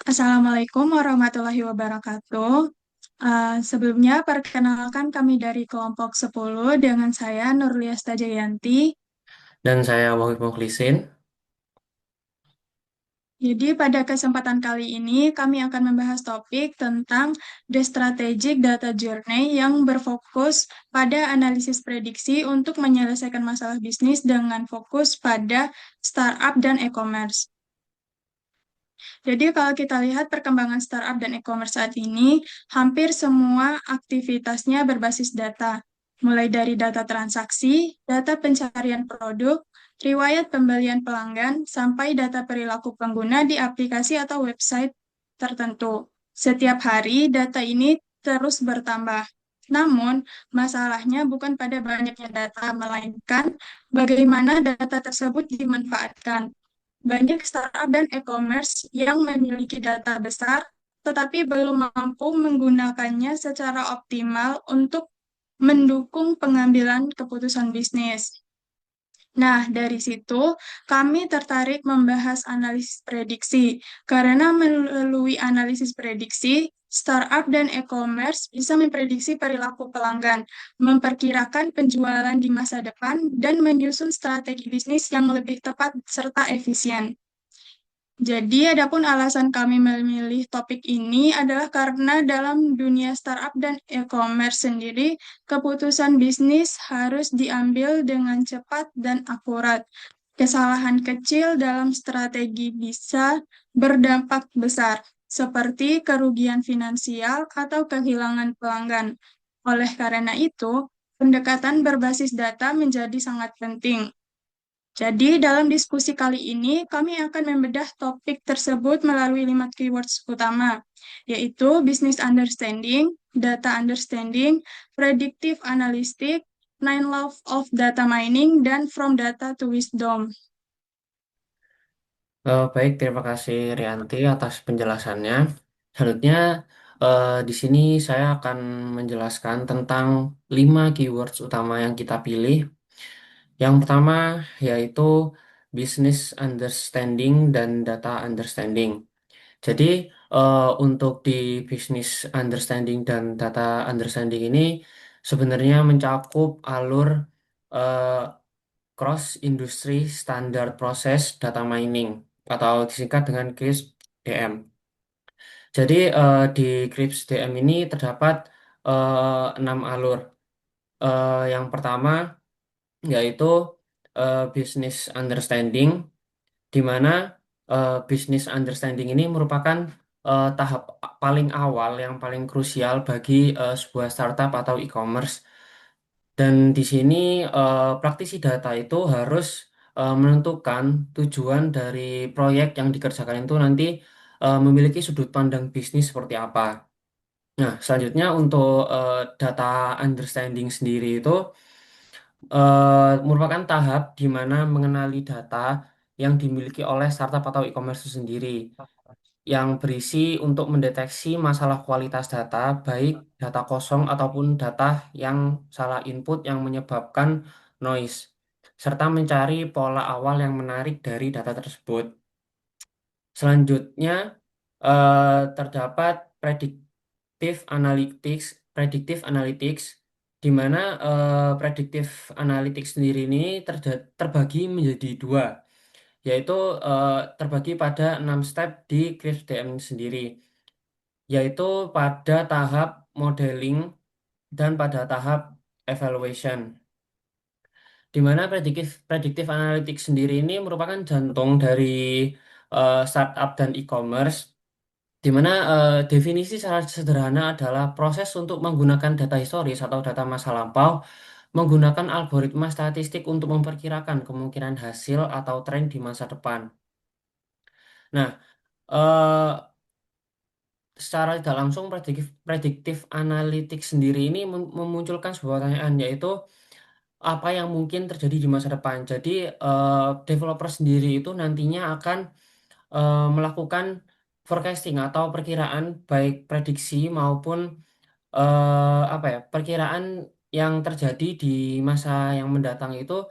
Assalamualaikum warahmatullahi wabarakatuh. Sebelumnya, perkenalkan kami dari kelompok 10 dengan saya Nurlias Tajayanti. Dan saya Wahid Mukhlisin. Jadi, pada kesempatan kali ini, kami akan membahas topik tentang The Strategic Data Journey yang berfokus pada analisis prediksi untuk menyelesaikan masalah bisnis dengan fokus pada startup dan e-commerce. Jadi kalau kita lihat perkembangan startup dan e-commerce saat ini, hampir semua aktivitasnya berbasis data. Mulai dari data transaksi, data pencarian produk, riwayat pembelian pelanggan, sampai data perilaku pengguna di aplikasi atau website tertentu. Setiap hari, data ini terus bertambah. Namun, masalahnya bukan pada banyaknya data, melainkan bagaimana data tersebut dimanfaatkan. Banyak startup dan e-commerce yang memiliki data besar, tetapi belum mampu menggunakannya secara optimal untuk mendukung pengambilan keputusan bisnis. Nah, dari situ kami tertarik membahas analisis prediksi, karena melalui analisis prediksi, startup dan e-commerce bisa memprediksi perilaku pelanggan, memperkirakan penjualan di masa depan, dan menyusun strategi bisnis yang lebih tepat serta efisien. Jadi, adapun alasan kami memilih topik ini adalah karena dalam dunia startup dan e-commerce sendiri, keputusan bisnis harus diambil dengan cepat dan akurat. Kesalahan kecil dalam strategi bisa berdampak besar, seperti kerugian finansial atau kehilangan pelanggan. Oleh karena itu, pendekatan berbasis data menjadi sangat penting. Jadi, dalam diskusi kali ini, kami akan membedah topik tersebut melalui 5 keywords utama, yaitu business understanding, data understanding, predictive analytics, nine laws of data mining, dan from data to wisdom. Baik, terima kasih Rianti atas penjelasannya. Selanjutnya, di sini saya akan menjelaskan tentang 5 keywords utama yang kita pilih. Yang pertama yaitu business understanding dan data understanding. Jadi, untuk di business understanding dan data understanding ini sebenarnya mencakup alur eh, Cross Industry Standard Process Data Mining atau disingkat dengan CRISP DM. Jadi di CRISP DM ini terdapat 6 alur. Yang pertama yaitu Business Understanding, di mana Business Understanding ini merupakan tahap paling awal yang paling krusial bagi sebuah startup atau e-commerce. Dan di sini praktisi data itu harus menentukan tujuan dari proyek yang dikerjakan itu nanti memiliki sudut pandang bisnis seperti apa. Nah, selanjutnya untuk data understanding sendiri itu merupakan tahap di mana mengenali data yang dimiliki oleh startup atau e-commerce itu sendiri, yang berisi untuk mendeteksi masalah kualitas data, baik data kosong ataupun data yang salah input yang menyebabkan noise, serta mencari pola awal yang menarik dari data tersebut. Selanjutnya, terdapat predictive analytics, di mana predictive analytics sendiri ini terbagi menjadi dua, yaitu terbagi pada 6 step di CRISP DM sendiri, yaitu pada tahap modeling dan pada tahap evaluation. Di mana predictive analytics sendiri ini merupakan jantung dari startup dan e-commerce, di mana definisi secara sederhana adalah proses untuk menggunakan data historis atau data masa lampau, menggunakan algoritma statistik untuk memperkirakan kemungkinan hasil atau tren di masa depan. Nah, secara tidak langsung predictive analytics sendiri ini memunculkan sebuah pertanyaan, yaitu apa yang mungkin terjadi di masa depan. Jadi, developer sendiri itu nantinya akan melakukan forecasting atau perkiraan, baik prediksi maupun apa ya, perkiraan yang terjadi di masa yang mendatang itu,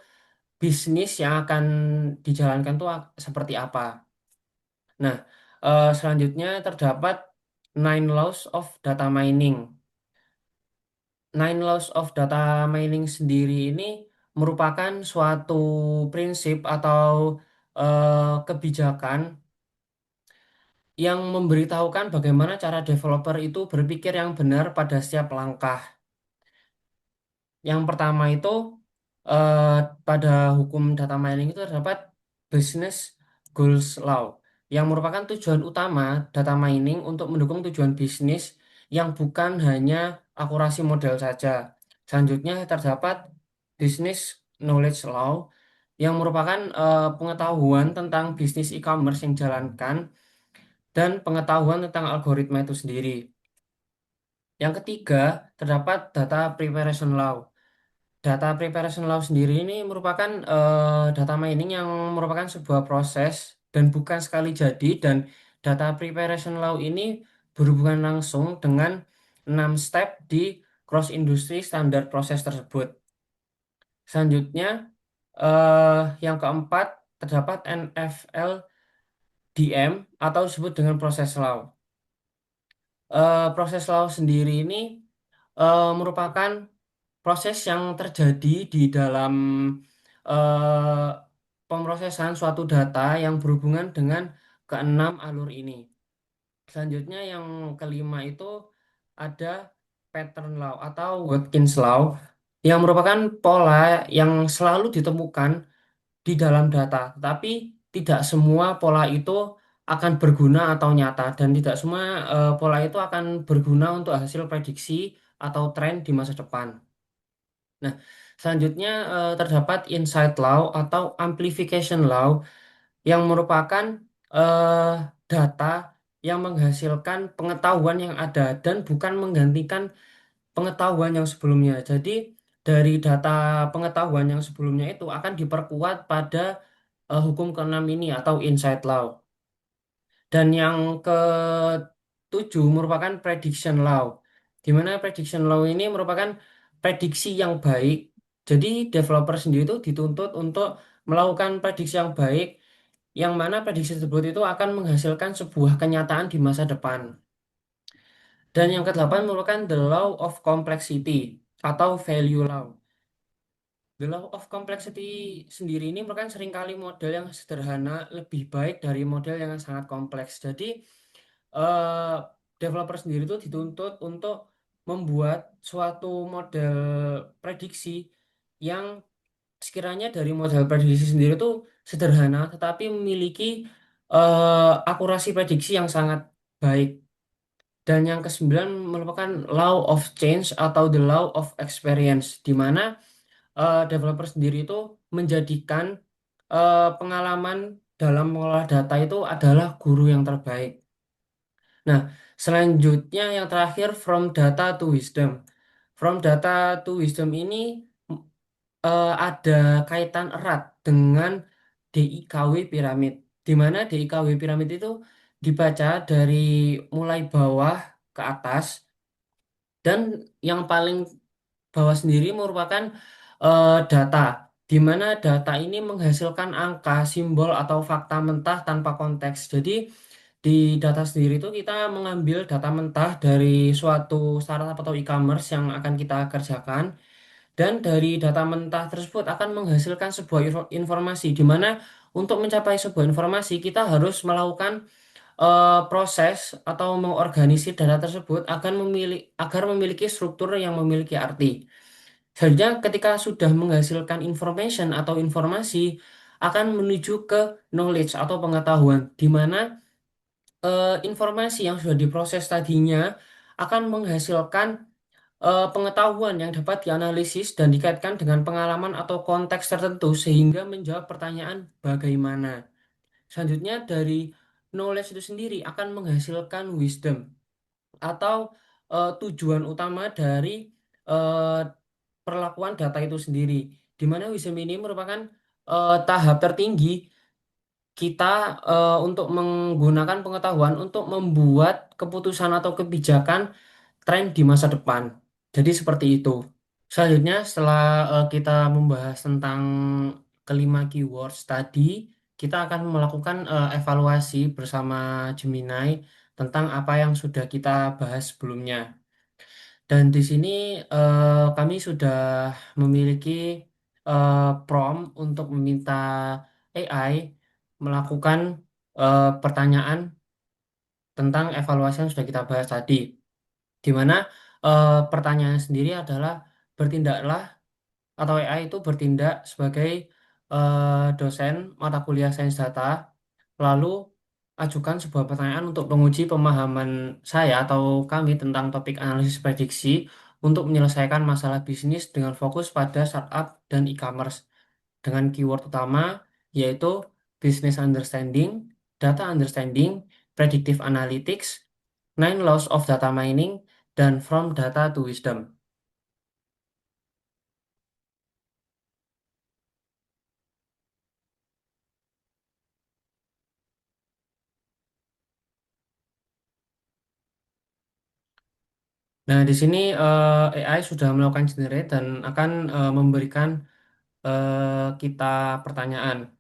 bisnis yang akan dijalankan tuh seperti apa. Nah, Selanjutnya terdapat Nine Laws of Data Mining. Nine Laws of Data Mining sendiri ini merupakan suatu prinsip atau kebijakan yang memberitahukan bagaimana cara developer itu berpikir yang benar pada setiap langkah. Yang pertama itu eh, pada hukum data mining itu terdapat Business Goals Law yang merupakan tujuan utama data mining untuk mendukung tujuan bisnis yang bukan hanya akurasi model saja. Selanjutnya terdapat Business Knowledge Law yang merupakan pengetahuan tentang bisnis e-commerce yang dijalankan dan pengetahuan tentang algoritma itu sendiri. Yang ketiga, terdapat Data Preparation Law. Data preparation law sendiri ini merupakan data mining yang merupakan sebuah proses dan bukan sekali jadi, dan data preparation law ini berhubungan langsung dengan 6 step di cross industry standar proses tersebut. Selanjutnya yang keempat terdapat NFLDM atau disebut dengan proses law. Proses law sendiri ini merupakan proses yang terjadi di dalam eh, pemrosesan suatu data yang berhubungan dengan keenam alur ini. Selanjutnya yang kelima itu ada pattern law atau Watkins law yang merupakan pola yang selalu ditemukan di dalam data, tetapi tidak semua pola itu akan berguna atau nyata, dan tidak semua pola itu akan berguna untuk hasil prediksi atau tren di masa depan. Nah, selanjutnya terdapat insight law atau amplification law yang merupakan eh, data yang menghasilkan pengetahuan yang ada dan bukan menggantikan pengetahuan yang sebelumnya. Jadi, dari data pengetahuan yang sebelumnya itu akan diperkuat pada hukum keenam ini atau insight law. Dan yang ketujuh merupakan prediction law, di mana prediction law ini merupakan prediksi yang baik. Jadi developer sendiri itu dituntut untuk melakukan prediksi yang baik, yang mana prediksi tersebut itu akan menghasilkan sebuah kenyataan di masa depan. Dan yang kedelapan merupakan the law of complexity atau value law. The law of complexity sendiri ini merupakan seringkali model yang sederhana lebih baik dari model yang sangat kompleks. Jadi eh, developer sendiri itu dituntut untuk membuat suatu model prediksi yang sekiranya dari model prediksi sendiri itu sederhana tetapi memiliki akurasi prediksi yang sangat baik. Dan yang kesembilan merupakan law of change atau the law of experience, di mana developer sendiri itu menjadikan pengalaman dalam mengolah data itu adalah guru yang terbaik. Nah, selanjutnya yang terakhir from data to wisdom. From data to wisdom ini ada kaitan erat dengan DIKW piramid. Di mana DIKW piramid itu dibaca dari mulai bawah ke atas, dan yang paling bawah sendiri merupakan data, di mana data ini menghasilkan angka, simbol, atau fakta mentah tanpa konteks. Jadi di data sendiri itu kita mengambil data mentah dari suatu startup atau e-commerce yang akan kita kerjakan, dan dari data mentah tersebut akan menghasilkan sebuah informasi, di mana untuk mencapai sebuah informasi kita harus melakukan proses atau mengorganisir data tersebut agar memiliki struktur yang memiliki arti. Selanjutnya, ketika sudah menghasilkan information atau informasi, akan menuju ke knowledge atau pengetahuan, di mana informasi yang sudah diproses tadinya akan menghasilkan pengetahuan yang dapat dianalisis dan dikaitkan dengan pengalaman atau konteks tertentu sehingga menjawab pertanyaan bagaimana. Selanjutnya, dari knowledge itu sendiri akan menghasilkan wisdom atau tujuan utama dari eh, perlakuan data itu sendiri, di mana wisdom ini merupakan tahap tertinggi kita untuk menggunakan pengetahuan untuk membuat keputusan atau kebijakan tren di masa depan. Jadi seperti itu. Selanjutnya, setelah kita membahas tentang kelima keywords tadi, kita akan melakukan evaluasi bersama Gemini tentang apa yang sudah kita bahas sebelumnya. Dan di sini kami sudah memiliki prompt untuk meminta AI melakukan pertanyaan tentang evaluasi yang sudah kita bahas tadi, di mana pertanyaan sendiri adalah bertindaklah atau AI itu bertindak sebagai dosen mata kuliah sains data, lalu ajukan sebuah pertanyaan untuk menguji pemahaman saya atau kami tentang topik analisis prediksi untuk menyelesaikan masalah bisnis dengan fokus pada startup dan e-commerce dengan keyword utama yaitu business understanding, data understanding, predictive analytics, nine laws of data mining, dan from data to wisdom. Nah, di sini AI sudah melakukan generate dan akan memberikan kita pertanyaan,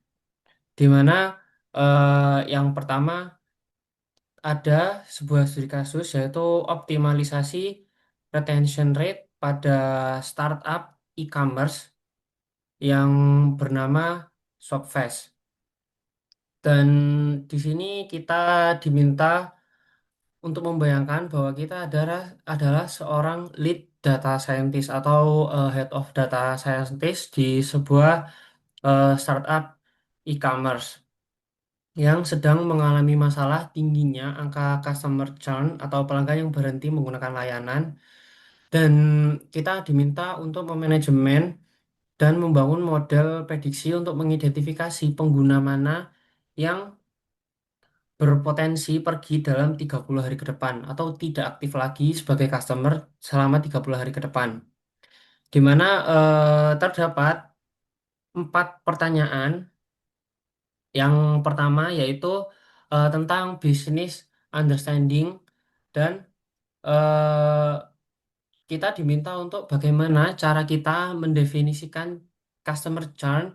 di mana yang pertama ada sebuah studi kasus yaitu optimalisasi retention rate pada startup e-commerce yang bernama Shopfest. Dan di sini kita diminta untuk membayangkan bahwa kita adalah seorang lead data scientist atau head of data scientist di sebuah startup e-commerce yang sedang mengalami masalah tingginya angka customer churn atau pelanggan yang berhenti menggunakan layanan, dan kita diminta untuk memanajemen dan membangun model prediksi untuk mengidentifikasi pengguna mana yang berpotensi pergi dalam 30 hari ke depan atau tidak aktif lagi sebagai customer selama 30 hari ke depan. Di mana terdapat 4 pertanyaan. Yang pertama yaitu tentang business understanding, dan eh, kita diminta untuk bagaimana cara kita mendefinisikan customer churn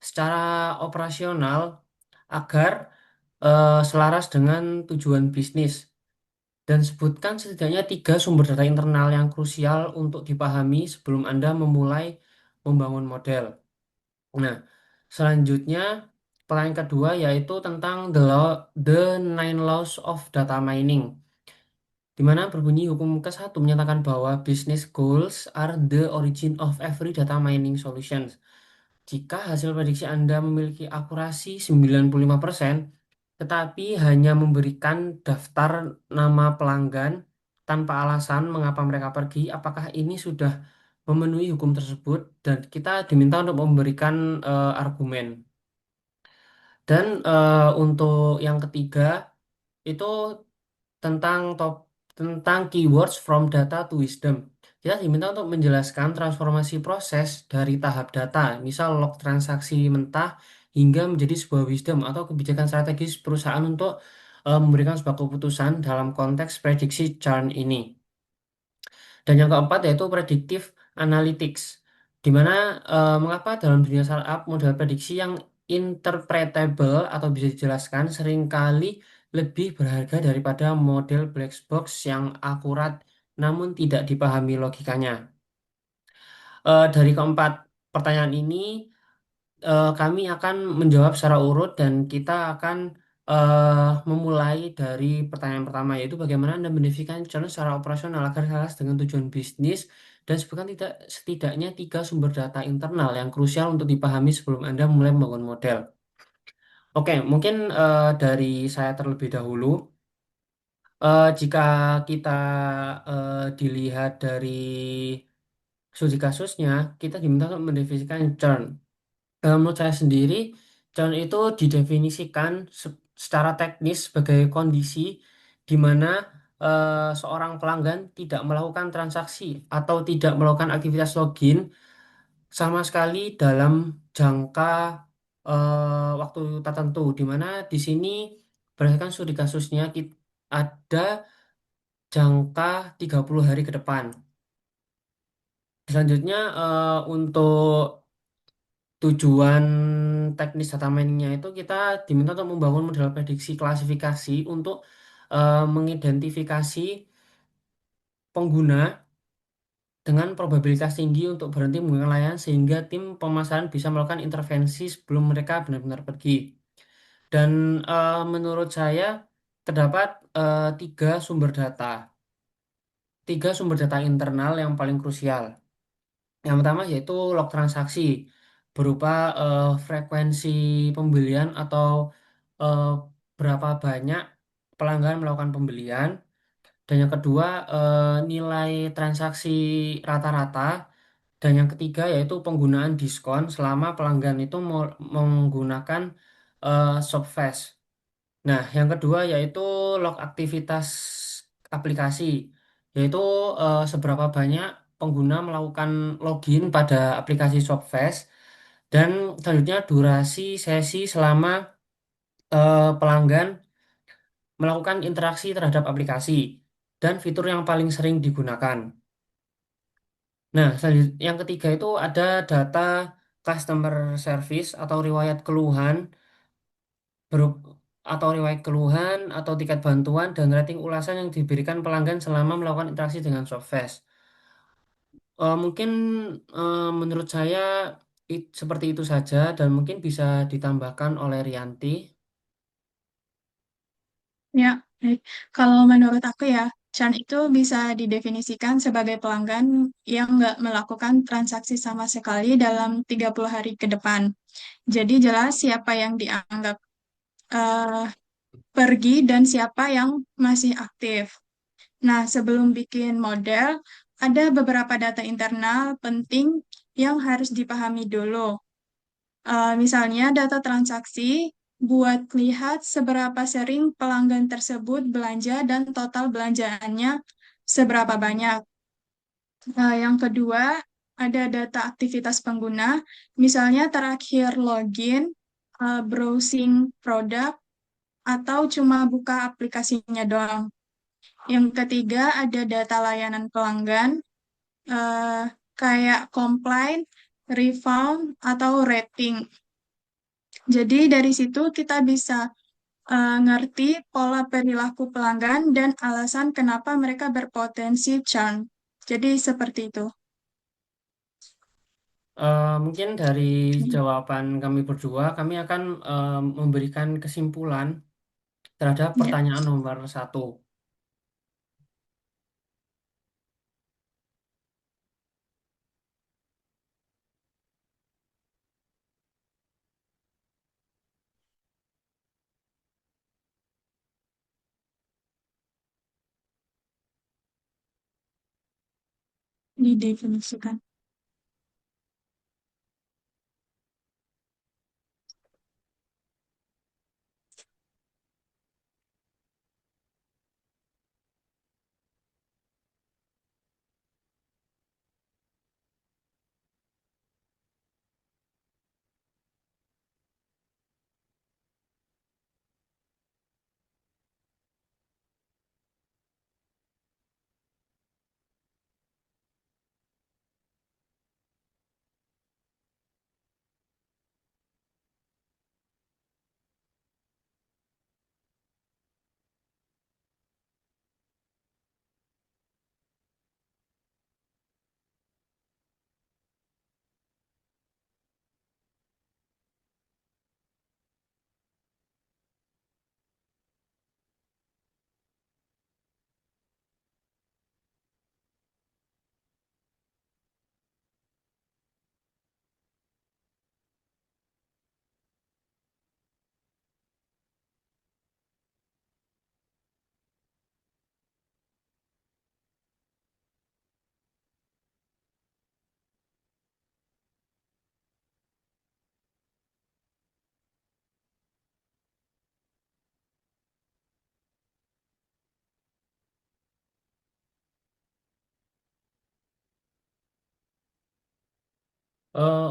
secara operasional agar selaras dengan tujuan bisnis. Dan sebutkan setidaknya 3 sumber data internal yang krusial untuk dipahami sebelum Anda memulai membangun model. Nah, selanjutnya pertanyaan kedua yaitu tentang the nine laws of data mining, di mana berbunyi hukum ke-1 menyatakan bahwa business goals are the origin of every data mining solutions. Jika hasil prediksi Anda memiliki akurasi 95%, tetapi hanya memberikan daftar nama pelanggan tanpa alasan mengapa mereka pergi, apakah ini sudah memenuhi hukum tersebut? Dan kita diminta untuk memberikan argumen. Dan untuk yang ketiga itu tentang keywords from data to wisdom. Kita diminta untuk menjelaskan transformasi proses dari tahap data, misal log transaksi mentah hingga menjadi sebuah wisdom atau kebijakan strategis perusahaan untuk memberikan sebuah keputusan dalam konteks prediksi churn ini. Dan yang keempat yaitu predictive analytics, di mana mengapa dalam dunia startup model prediksi yang interpretable atau bisa dijelaskan seringkali lebih berharga daripada model black box yang akurat namun tidak dipahami logikanya. Dari keempat pertanyaan ini kami akan menjawab secara urut, dan kita akan memulai dari pertanyaan pertama yaitu bagaimana Anda mendefinisikan churn secara operasional agar selaras dengan tujuan bisnis, dan sebutkan setidaknya 3 sumber data internal yang krusial untuk dipahami sebelum Anda mulai membangun model. Oke, mungkin dari saya terlebih dahulu. Jika kita dilihat dari studi kasusnya, kita diminta untuk mendefinisikan churn. Menurut saya sendiri, churn itu didefinisikan secara teknis sebagai kondisi di mana seorang pelanggan tidak melakukan transaksi atau tidak melakukan aktivitas login sama sekali dalam jangka waktu tertentu, di mana di sini berdasarkan studi kasusnya ada jangka 30 hari ke depan. Selanjutnya untuk tujuan teknis data miningnya itu kita diminta untuk membangun model prediksi klasifikasi untuk mengidentifikasi pengguna dengan probabilitas tinggi untuk berhenti menggunakan layanan sehingga tim pemasaran bisa melakukan intervensi sebelum mereka benar-benar pergi. Dan menurut saya terdapat tiga sumber data internal yang paling krusial. Yang pertama yaitu log transaksi berupa frekuensi pembelian atau eh, berapa banyak pelanggan melakukan pembelian. Dan yang kedua nilai transaksi rata-rata. Dan yang ketiga yaitu penggunaan diskon selama pelanggan itu menggunakan Shopfast. Nah, yang kedua yaitu log aktivitas aplikasi, yaitu seberapa banyak pengguna melakukan login pada aplikasi Shopfast, dan selanjutnya durasi sesi selama pelanggan melakukan interaksi terhadap aplikasi dan fitur yang paling sering digunakan. Nah, yang ketiga itu ada data customer service berup- atau riwayat keluhan atau tiket bantuan dan rating ulasan yang diberikan pelanggan selama melakukan interaksi dengan Softfast. Mungkin menurut saya seperti itu saja dan mungkin bisa ditambahkan oleh Rianti. Ya, baik. Kalau menurut aku ya, churn itu bisa didefinisikan sebagai pelanggan yang nggak melakukan transaksi sama sekali dalam 30 hari ke depan. Jadi jelas siapa yang dianggap eh, pergi dan siapa yang masih aktif. Nah, sebelum bikin model, ada beberapa data internal penting yang harus dipahami dulu. Misalnya data transaksi buat lihat seberapa sering pelanggan tersebut belanja dan total belanjaannya seberapa banyak. Yang kedua, ada data aktivitas pengguna, misalnya terakhir login, browsing produk, atau cuma buka aplikasinya doang. Yang ketiga, ada data layanan pelanggan, eh, kayak complaint, refund, atau rating. Jadi dari situ kita bisa ngerti pola perilaku pelanggan dan alasan kenapa mereka berpotensi churn. Jadi seperti itu. Mungkin dari jawaban kami berdua, kami akan memberikan kesimpulan terhadap Ya, pertanyaan nomor satu. didefinisikan.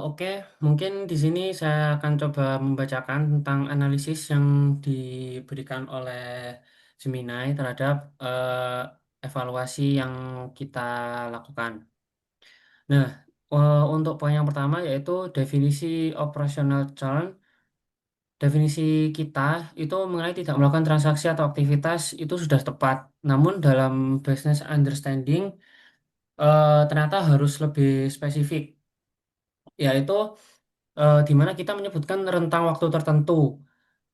Oke, mungkin di sini saya akan coba membacakan tentang analisis yang diberikan oleh Gemini terhadap evaluasi yang kita lakukan. Nah, Untuk poin yang pertama yaitu definisi operational churn. Definisi kita itu mengenai tidak melakukan transaksi atau aktivitas itu sudah tepat. Namun dalam business understanding ternyata harus lebih spesifik, yaitu di mana kita menyebutkan rentang waktu tertentu.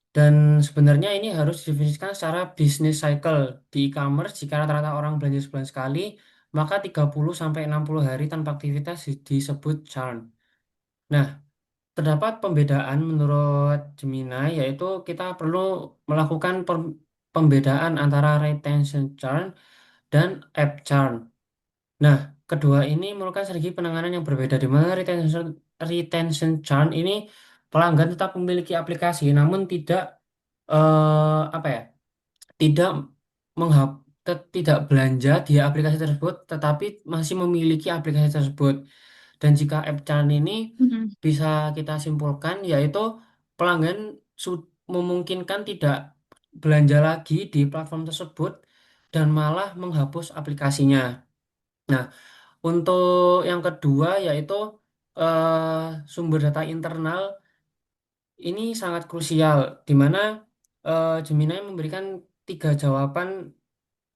Dan sebenarnya ini harus didefinisikan secara business cycle. Di e-commerce, jika rata-rata orang belanja sebulan sekali, maka 30 sampai 60 hari tanpa aktivitas disebut churn. Nah, terdapat pembedaan menurut Gemini, yaitu kita perlu melakukan pembedaan antara retention churn dan app churn. Nah, kedua ini merupakan strategi penanganan yang berbeda, di mana retention churn ini pelanggan tetap memiliki aplikasi, namun tidak apa ya, tidak tidak belanja di aplikasi tersebut, tetapi masih memiliki aplikasi tersebut. Dan jika app churn ini Mm-mm. bisa kita simpulkan, yaitu pelanggan memungkinkan tidak belanja lagi di platform tersebut dan malah menghapus aplikasinya. Nah, untuk yang kedua yaitu sumber data internal ini sangat krusial, di mana Gemini memberikan tiga jawaban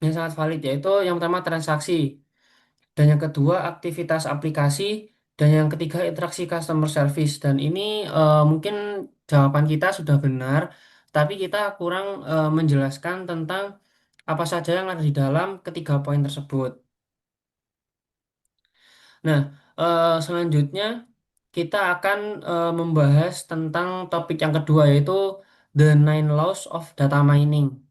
yang sangat valid, yaitu yang pertama transaksi, dan yang kedua aktivitas aplikasi, dan yang ketiga interaksi customer service. Dan ini mungkin jawaban kita sudah benar, tapi kita kurang menjelaskan tentang apa saja yang ada di dalam ketiga poin tersebut. Nah, selanjutnya kita akan membahas tentang topik yang kedua, yaitu The Nine Laws of Data Mining.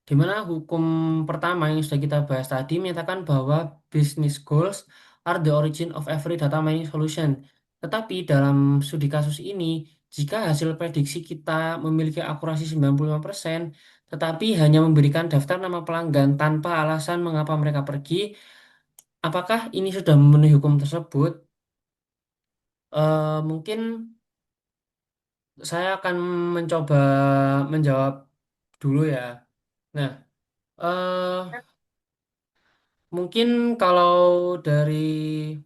Di mana hukum pertama yang sudah kita bahas tadi menyatakan bahwa business goals are the origin of every data mining solution. Tetapi dalam studi kasus ini, jika hasil prediksi kita memiliki akurasi 95%, tetapi hanya memberikan daftar nama pelanggan tanpa alasan mengapa mereka pergi, apakah ini sudah memenuhi hukum tersebut? Mungkin saya akan mencoba menjawab dulu ya. Nah, eh mungkin kalau dari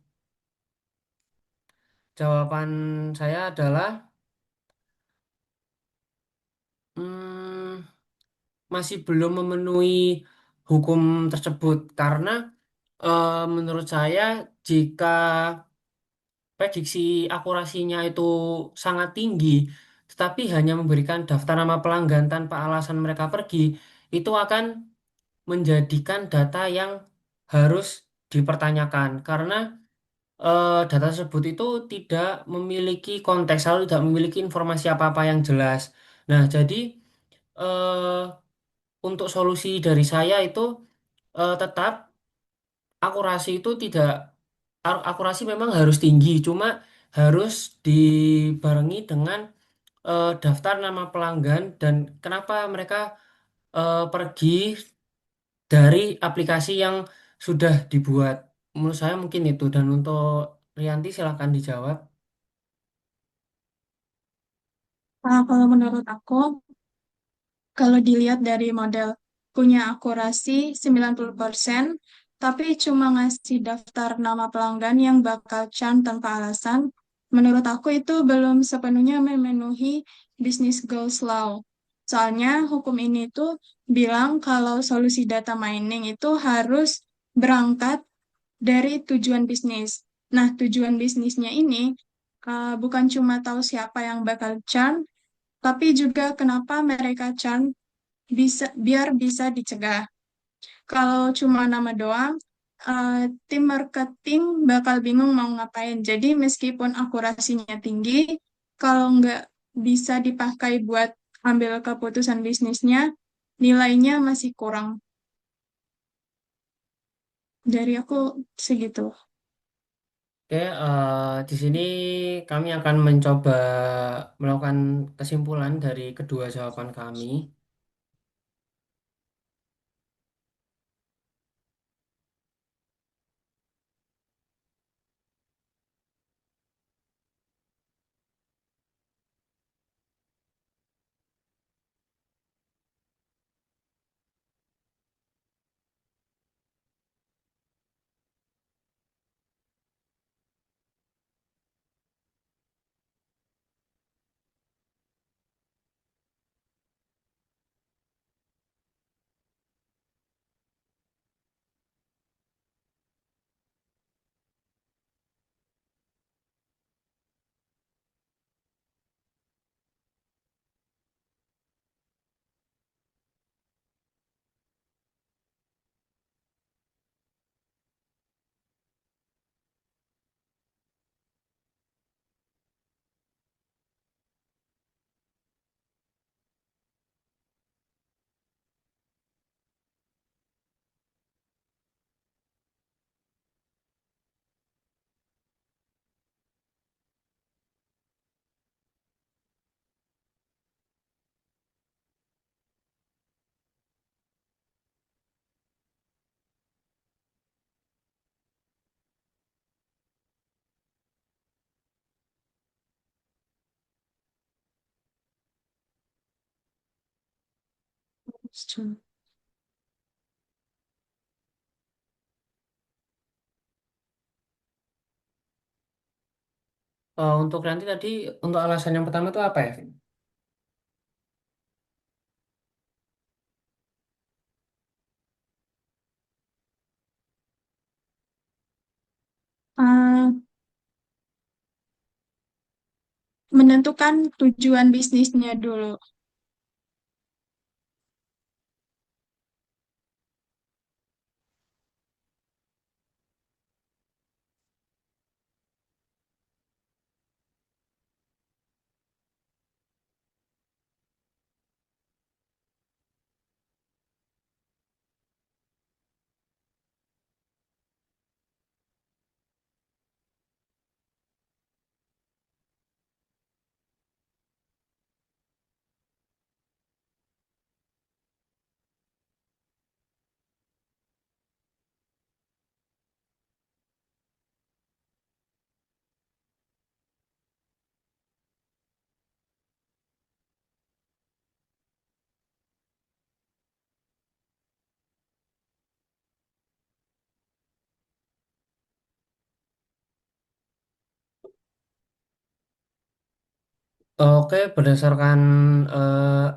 jawaban saya adalah hmm, masih belum memenuhi hukum tersebut, karena menurut saya jika prediksi akurasinya itu sangat tinggi, tetapi hanya memberikan daftar nama pelanggan tanpa alasan mereka pergi, itu akan menjadikan data yang harus dipertanyakan, karena data tersebut itu tidak memiliki konteks, lalu tidak memiliki informasi apa-apa yang jelas. Nah, jadi eh, untuk solusi dari saya itu tetap akurasi itu tidak akurasi memang harus tinggi, cuma harus dibarengi dengan daftar nama pelanggan dan kenapa mereka pergi dari aplikasi yang sudah dibuat. Menurut saya mungkin itu. Dan untuk Rianti silakan dijawab. Kalau menurut aku, kalau dilihat dari model punya akurasi 90%, tapi cuma ngasih daftar nama pelanggan yang bakal can tanpa alasan, menurut aku itu belum sepenuhnya memenuhi business goals law. Soalnya hukum ini tuh bilang kalau solusi data mining itu harus berangkat dari tujuan bisnis. Nah, tujuan bisnisnya ini bukan cuma tahu siapa yang bakal churn, tapi juga kenapa mereka churn biar bisa dicegah. Kalau cuma nama doang, tim marketing bakal bingung mau ngapain. Jadi meskipun akurasinya tinggi, kalau nggak bisa dipakai buat ambil keputusan bisnisnya, nilainya masih kurang. Dari aku segitu. Oke, di sini kami akan mencoba melakukan kesimpulan dari kedua jawaban kami. Untuk nanti tadi, untuk alasan yang pertama itu apa ya, Vin? Eh, menentukan tujuan bisnisnya dulu. Oke, berdasarkan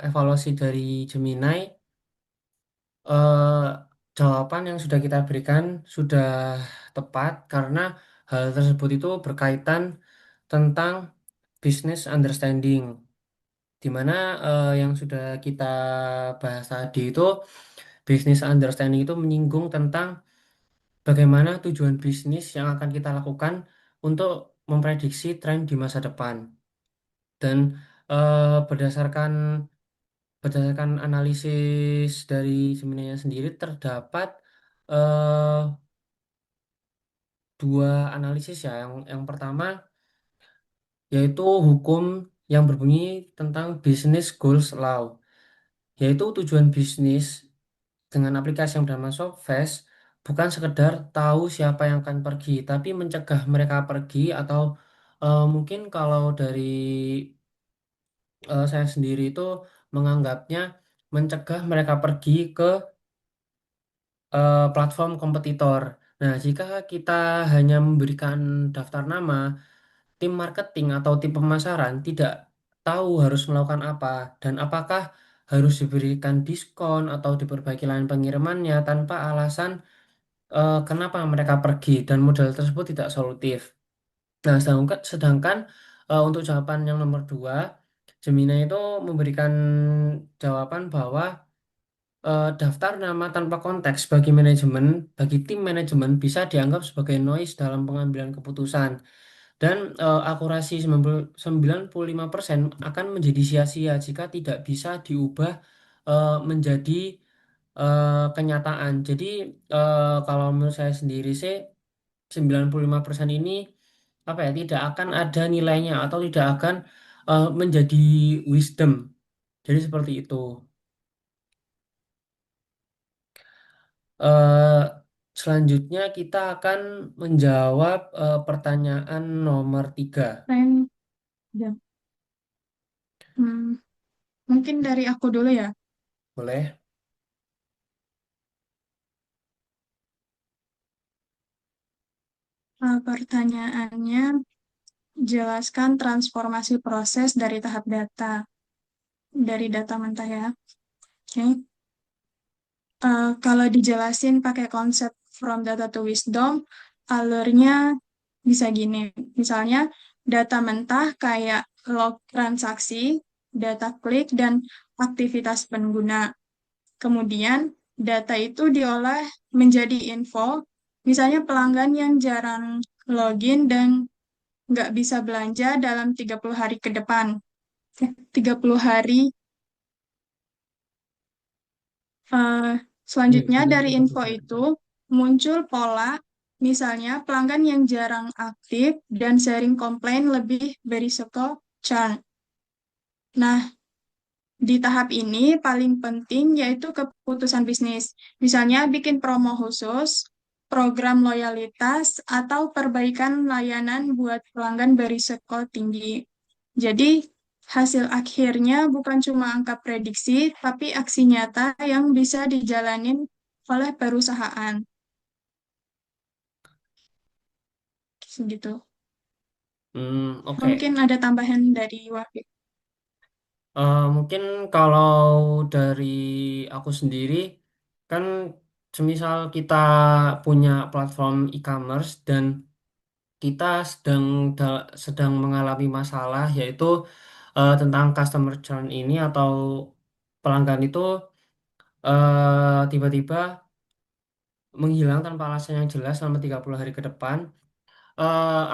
evaluasi dari Gemini, eh, jawaban yang sudah kita berikan sudah tepat karena hal tersebut itu berkaitan tentang business understanding, di mana yang sudah kita bahas tadi itu business understanding itu menyinggung tentang bagaimana tujuan bisnis yang akan kita lakukan untuk memprediksi tren di masa depan. Dan berdasarkan analisis dari Gemini sendiri terdapat eh, dua analisis ya. Yang pertama yaitu hukum yang berbunyi tentang Business Goals Law, yaitu tujuan bisnis dengan aplikasi yang bernama Shopfest bukan sekedar tahu siapa yang akan pergi, tapi mencegah mereka pergi atau mungkin kalau dari saya sendiri itu menganggapnya mencegah mereka pergi ke platform kompetitor. Nah, jika kita hanya memberikan daftar nama, tim marketing atau tim pemasaran tidak tahu harus melakukan apa dan apakah harus diberikan diskon atau diperbaiki layanan pengirimannya tanpa alasan kenapa mereka pergi dan modal tersebut tidak solutif. Nah, sedangkan untuk jawaban yang nomor dua, Gemini itu memberikan jawaban bahwa daftar nama tanpa konteks bagi tim manajemen bisa dianggap sebagai noise dalam pengambilan keputusan. Dan akurasi 95% akan menjadi sia-sia jika tidak bisa diubah menjadi kenyataan. Jadi kalau menurut saya sendiri sih 95% ini apa ya, tidak akan ada nilainya atau tidak akan menjadi wisdom. Jadi seperti itu. Eh, Selanjutnya kita akan menjawab pertanyaan nomor 3. Tren, ya. Hmm, mungkin dari aku dulu ya. Boleh? Pertanyaannya, jelaskan transformasi proses dari tahap data, dari data mentah ya. Oke. Kalau dijelasin pakai konsep from data to wisdom, alurnya bisa gini. Misalnya, data mentah kayak log transaksi, data klik, dan aktivitas pengguna. Kemudian, data itu diolah menjadi info, misalnya pelanggan yang jarang login dan nggak bisa belanja dalam 30 hari ke depan. 30 hari. eh, Ya, Selanjutnya, dengan dari info 30 hari. itu muncul pola, misalnya pelanggan yang jarang aktif dan sering komplain lebih berisiko churn. Nah, di tahap ini paling penting yaitu keputusan bisnis. Misalnya bikin promo khusus, program loyalitas, atau perbaikan layanan buat pelanggan berisiko tinggi. Jadi, Hasil akhirnya bukan cuma angka prediksi, tapi aksi nyata yang bisa dijalanin oleh perusahaan. Gitu. Oke. Mungkin ada tambahan dari Wahid. Mungkin kalau dari aku sendiri, kan semisal kita punya platform e-commerce dan kita sedang mengalami masalah yaitu tentang customer churn ini atau pelanggan itu tiba-tiba menghilang tanpa alasan yang jelas selama 30 hari ke depan.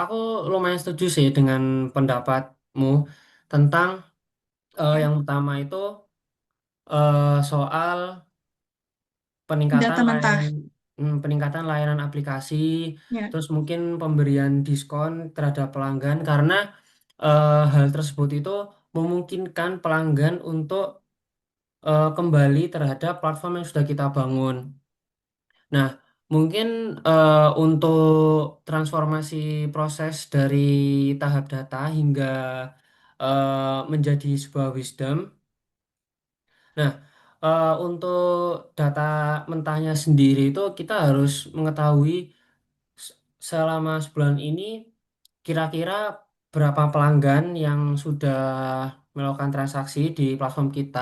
Aku lumayan setuju sih dengan pendapatmu tentang Ya, yang pertama itu soal peningkatan data mentah. layanan peningkatan layanan aplikasi, Ya, terus mungkin pemberian diskon terhadap pelanggan karena hal tersebut itu memungkinkan pelanggan untuk kembali terhadap platform yang sudah kita bangun. Nah, mungkin untuk transformasi proses dari tahap data hingga menjadi sebuah wisdom. Nah, untuk data mentahnya sendiri itu kita harus mengetahui s- selama sebulan ini kira-kira berapa pelanggan yang sudah melakukan transaksi di platform kita.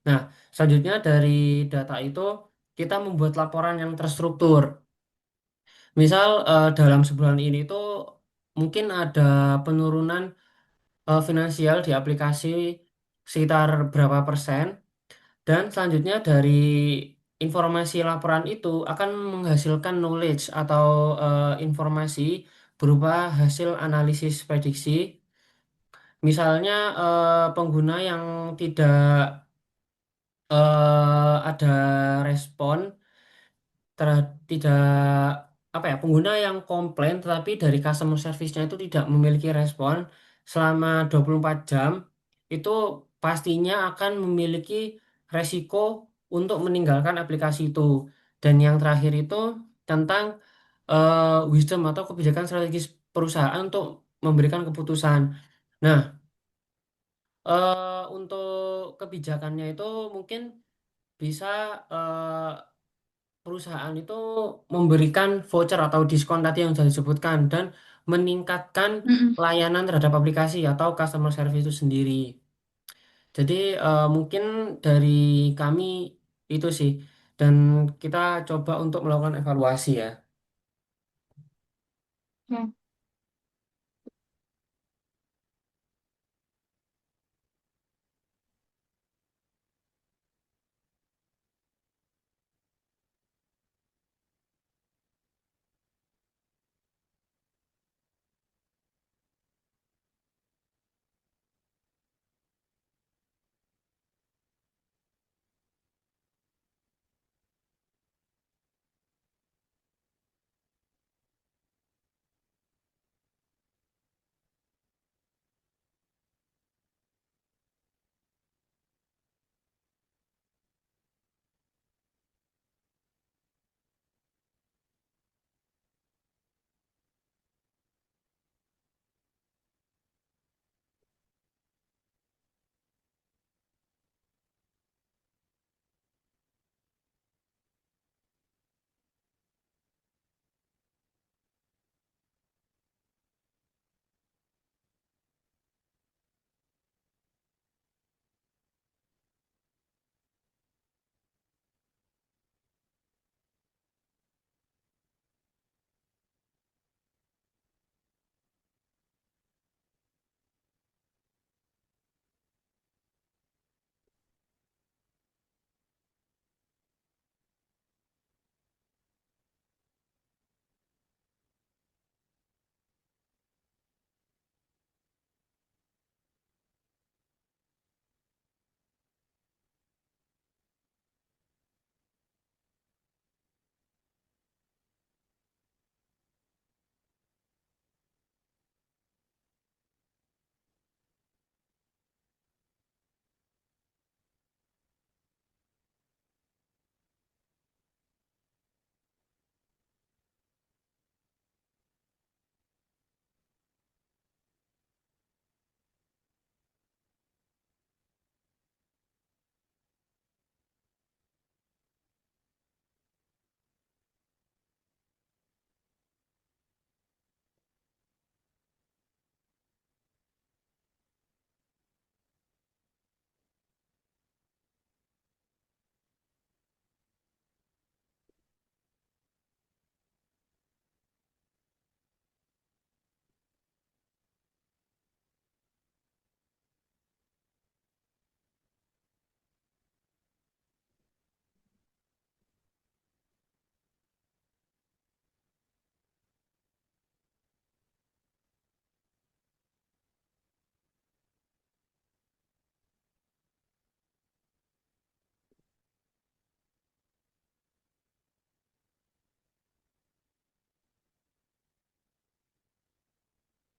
Nah, selanjutnya dari data itu kita membuat laporan yang terstruktur. Misal dalam sebulan ini tuh mungkin ada penurunan finansial di aplikasi sekitar berapa persen. Dan selanjutnya dari informasi laporan itu akan menghasilkan knowledge atau informasi berupa hasil analisis prediksi. Misalnya pengguna yang tidak ada respon tidak apa ya pengguna yang komplain tetapi dari customer service-nya itu tidak memiliki respon selama 24 jam itu pastinya akan memiliki resiko untuk meninggalkan aplikasi itu. Dan yang terakhir itu tentang wisdom atau kebijakan strategis perusahaan untuk memberikan keputusan. Nah, untuk kebijakannya itu mungkin bisa perusahaan itu memberikan voucher atau diskon tadi yang sudah disebutkan dan meningkatkan mm-mm. layanan terhadap aplikasi atau customer service itu sendiri. Jadi mungkin dari kami itu sih dan kita coba untuk melakukan evaluasi ya. Ya.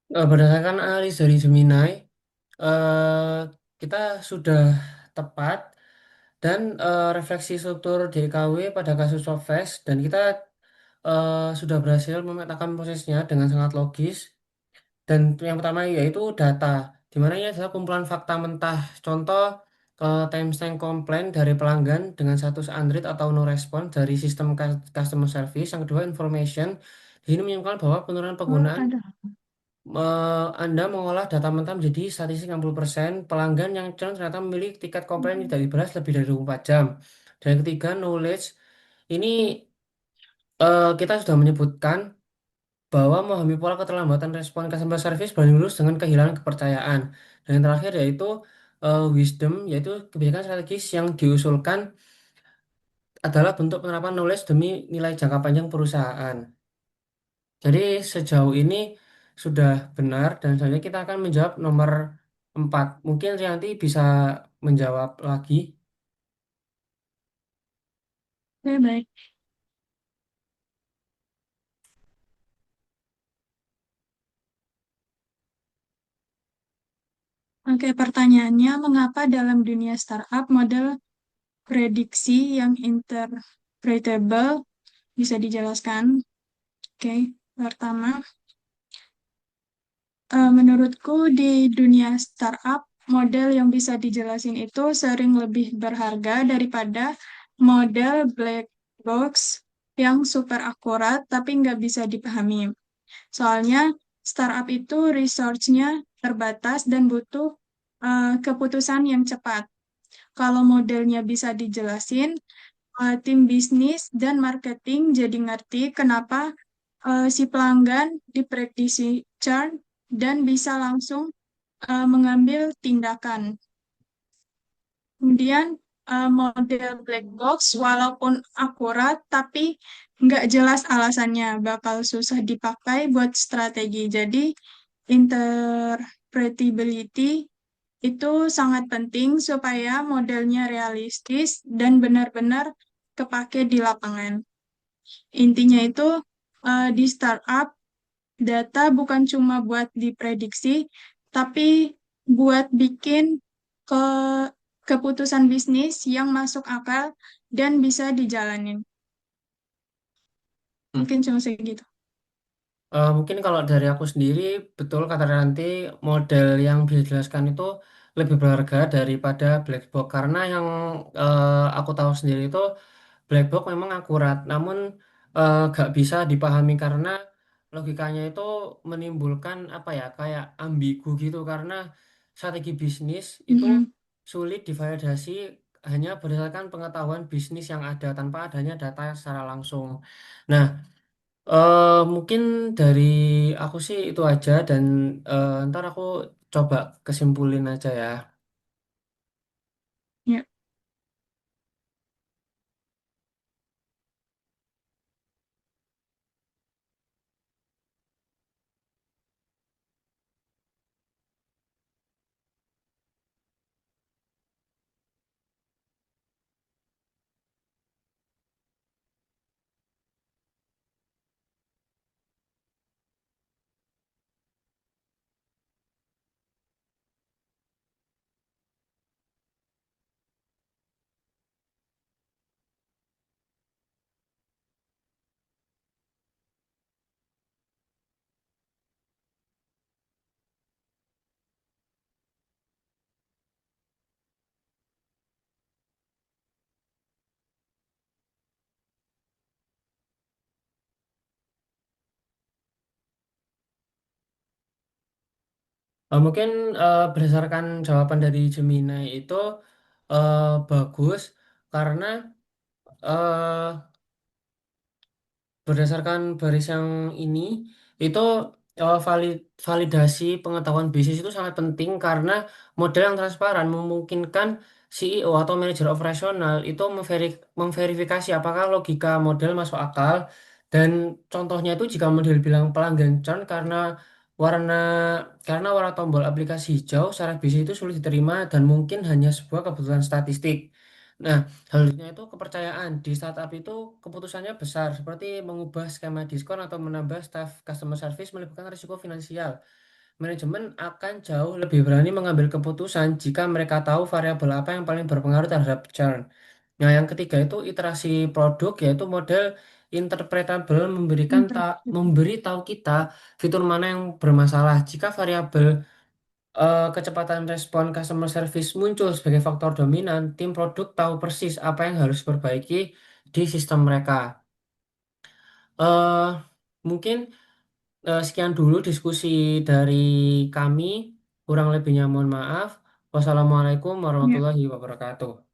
Berdasarkan analis dari Gemini, eh, kita sudah tepat dan refleksi struktur DKW pada kasus Solves dan kita sudah berhasil memetakan prosesnya dengan sangat logis. Dan yang pertama yaitu data, di mana ini adalah kumpulan fakta mentah. Contoh timestamp komplain dari pelanggan dengan status unread atau no response dari sistem customer service. Yang kedua information. Di sini menunjukkan bahwa penurunan Oh, penggunaan ada. Anda mengolah data mentah menjadi statistik 60% pelanggan yang cenderung ternyata memilih tiket komplain tidak dibalas lebih dari 24 jam. Dan yang ketiga, knowledge. Ini kita sudah menyebutkan bahwa memahami pola keterlambatan respon customer service banding lurus dengan kehilangan kepercayaan. Dan yang terakhir yaitu wisdom, yaitu kebijakan strategis yang diusulkan adalah bentuk penerapan knowledge demi nilai jangka panjang perusahaan. Jadi sejauh ini sudah benar dan selanjutnya kita akan menjawab nomor 4. Mungkin Rianti bisa menjawab lagi. Oke, baik. Oke, pertanyaannya, mengapa dalam dunia startup model prediksi yang interpretable bisa dijelaskan? Oke, pertama, menurutku di dunia startup, model yang bisa dijelasin itu sering lebih berharga daripada model black box yang super akurat tapi nggak bisa dipahami. Soalnya startup itu resource-nya terbatas dan butuh keputusan yang cepat. Kalau modelnya bisa dijelasin, tim bisnis dan marketing jadi ngerti kenapa si pelanggan diprediksi churn dan bisa langsung mengambil tindakan. Kemudian model black box walaupun akurat tapi nggak jelas alasannya bakal susah dipakai buat strategi. Jadi interpretability itu sangat penting supaya modelnya realistis dan benar-benar kepake di lapangan. Intinya itu di startup data bukan cuma buat diprediksi, tapi buat bikin ke keputusan bisnis yang masuk akal dan bisa dijalanin. Hmm. Mungkin cuma segitu. Mungkin kalau dari aku sendiri, betul kata nanti model yang bisa dijelaskan itu lebih berharga daripada black box karena yang aku tahu sendiri itu black box memang akurat, namun gak bisa dipahami karena logikanya itu menimbulkan apa ya kayak ambigu gitu karena strategi bisnis itu Mm-mm. sulit divalidasi hanya berdasarkan pengetahuan bisnis yang ada tanpa adanya data secara langsung. Nah, mungkin dari aku sih itu aja dan ntar aku coba kesimpulin aja ya. Ya. Mungkin berdasarkan jawaban dari Gemini itu bagus karena eh, berdasarkan baris yang ini itu validasi pengetahuan bisnis itu sangat penting karena model yang transparan memungkinkan CEO atau manajer operasional itu memverifikasi apakah logika model masuk akal dan contohnya itu jika model bilang pelanggan churn warna warna tombol aplikasi hijau secara bisnis itu sulit diterima dan mungkin hanya sebuah kebutuhan statistik. Nah, selanjutnya itu kepercayaan. Di startup itu keputusannya besar, seperti mengubah skema diskon atau menambah staff customer service melibatkan risiko finansial. manajemen akan jauh lebih berani mengambil keputusan jika mereka tahu variabel apa yang paling berpengaruh terhadap churn. Nah, yang ketiga itu iterasi produk, yaitu model interpretable memberi tahu kita fitur mana yang bermasalah. Jika variabel kecepatan respon customer service muncul sebagai faktor dominan, tim produk tahu persis apa yang harus diperbaiki di sistem mereka. eh Mungkin sekian dulu diskusi dari kami. Kurang lebihnya mohon maaf. Wassalamualaikum Ya. warahmatullahi wabarakatuh.